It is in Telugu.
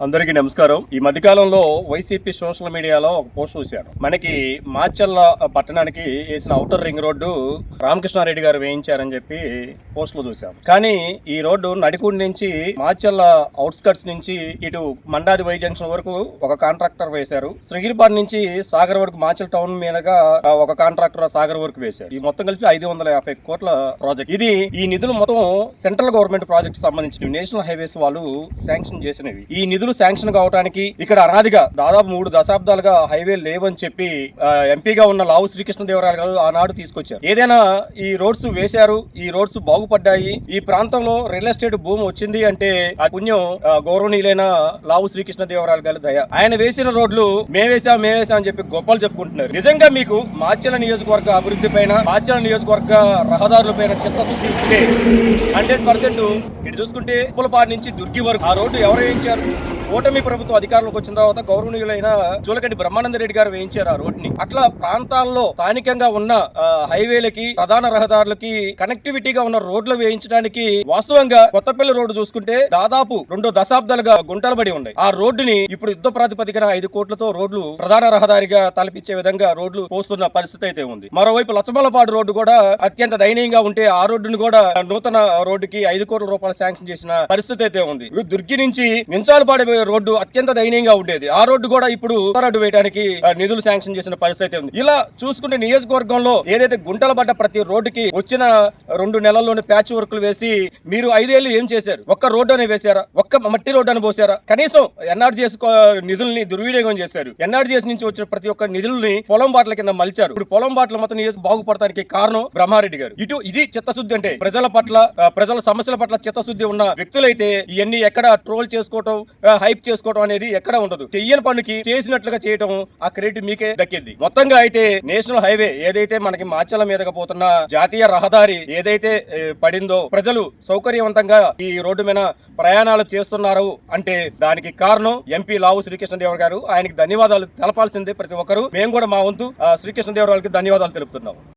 అందరికీ నమస్కారం. ఈ మధ్యకాలంలో వైసీపీ సోషల్ మీడియాలో ఒక పోస్ట్ చూశాను. మనకి మాచర్ల పట్టణానికి వేసిన ఔటర్ రింగ్ రోడ్డు రామకృష్ణారెడ్డి గారు వేయించారని చెప్పి పోస్టులు చూశాం. కానీ ఈ రోడ్డు నడికూడి నుంచి మాచర్ల అవుట్స్కట్స్ నుంచి ఇటు మండాది వై జంక్షన్ వరకు ఒక కాంట్రాక్టర్ వేశారు. శ్రీగిరిపాడు నుంచి సాగర్ వరకు మాచల్ టౌన్ మీదుగా ఒక కాంట్రాక్టర్ సాగర్ వరకు వేశారు. ఈ మొత్తం కలిపి 550 కోట్ల ప్రాజెక్ట్. ఇది ఈ నిధులు మొత్తం సెంట్రల్ గవర్నమెంట్ ప్రాజెక్ట్ సంబంధించినవి, నేషనల్ హైవేస్ వాళ్ళు శాంక్షన్ చేసినవి. ఈ నిధులు శాంక్షన్ కావడానికి ఇక్కడ అనాదిగా దాదాపు 3 దశాబ్దాలుగా హైవే లేవని చెప్పి ఎంపీగా ఉన్న లావు శ్రీకృష్ణదేవరాయలు గారు ఆనాడు తీసుకొచ్చారు. ఏదైనా ఈ రోడ్స్ వేశారు, ఈ రోడ్స్ బాగుపడ్డాయి, ఈ ప్రాంతంలో రియల్ ఎస్టేట్ భూమి వచ్చింది అంటే ఆ పుణ్యం గౌరవనీయులైన లావు శ్రీకృష్ణదేవరాయలు గారి దయ. ఆయన వేసిన రోడ్లు మేమేసాం అని చెప్పి గొప్పలు చెప్పుకుంటున్నారు. నిజంగా మీకు మాచర్ల నియోజకవర్గ అభివృద్ధి పైన, మాచర్ల నియోజకవర్గ రహదారుల పైన చిత్తశుద్ధి ఉంటే 100% ఇటు చూసుకుంటే పులపాడు నుంచి దుర్గి వరకు ఆ రోడ్డు ఎవరు వేయించారు? కూటమి ప్రభుత్వం అధికారంలోకి వచ్చిన తర్వాత గౌరవనీయులైన జూలకంటి బ్రహ్మానందరెడ్డి గారు వేయించారు ఆ రోడ్ని. అట్లా ప్రాంతాల్లో స్థానికంగా ఉన్న హైవేలకి, ప్రధాన రహదారులకి కనెక్టివిటీగా ఉన్న రోడ్లు వేయించడానికి వాస్తవంగా కొత్తపల్లి రోడ్డు చూసుకుంటే దాదాపు 2 దశాబ్దాలుగా గుంటలు పడి ఉన్నాయి. ఆ రోడ్డుని ఇప్పుడు యుద్ధ ప్రాతిపదికన 5 కోట్లతో రోడ్లు ప్రధాన రహదారిగా తలపించే విధంగా రోడ్లు పోస్తున్న పరిస్థితి అయితే ఉంది. మరోవైపు లచ్చమల్లపాడు రోడ్డు కూడా అత్యంత దయనీయంగా ఉంటే ఆ రోడ్డును కూడా నూతన రోడ్డుకి 5 కోట్ల రూపాయలు శాంక్షన్ చేసిన పరిస్థితి అయితే ఉంది. దుర్గి నుంచి మించాలపాడు రోడ్డు అత్యంత దయనీయంగా ఉండేది. ఆ రోడ్డు కూడా ఇప్పుడు రోడ్డు వేయడానికి నిధులు శాంక్షన్ చేసిన పరిస్థితి ఉంది. ఇలా చూసుకుంటే నియోజకవర్గంలో ఏదైతే గుంటలు పడ్డ ప్రతి రోడ్డుకి వచ్చిన 2 నెలల్లోనే ప్యాచ్ వర్క్లు వేసి మీరు 5 ఏళ్లు ఏం చేశారు? ఒక్క రోడ్డు అనే వేశారా? ఒక్క మట్టి రోడ్డు అని పోసారా? కనీసం ఎన్ఆర్జీఎస్ నిధుల్ని దుర్వినియోగం చేశారు. ఎన్ఆర్జీఎస్ నుంచి వచ్చిన ప్రతి ఒక్క నిధుల్ని పొలం బాటల కింద మలిచారు. ఇప్పుడు పొలం బాటలు మొత్తం నియోజక బాగుపడటానికి కారణం బ్రహ్మారెడ్డి గారు. ఇది చిత్తశుద్ధి అంటే ప్రజల పట్ల, ప్రజల సమస్యల పట్ల చిత్తశుద్ధి ఉన్న వ్యక్తులైతే ఇవన్నీ ఎక్కడ ట్రోల్ చేసుకోవటం, హైప్ చేసుకోవడం అనేది ఎక్కడ ఉండదు. చెయ్యని పనికి చేసినట్లుగా చేయటం ఆ క్రెడిట్ మీకే దక్కింది. మొత్తంగా అయితే నేషనల్ హైవే ఏదైతే మనకి మాచర్ల మీదగా పోతున్న జాతీయ రహదారి ఏదైతే పడిందో, ప్రజలు సౌకర్యవంతంగా ఈ రోడ్డు మీద ప్రయాణాలు చేస్తున్నారు అంటే దానికి కారణం ఎంపీ లావు శ్రీకృష్ణదేవరాయలు గారు. ఆయనకి ధన్యవాదాలు తెలపాల్సిందే ప్రతి ఒక్కరు. మేము కూడా మా వంతు శ్రీకృష్ణదేవరాయలకి ధన్యవాదాలు తెలుపుతున్నాం.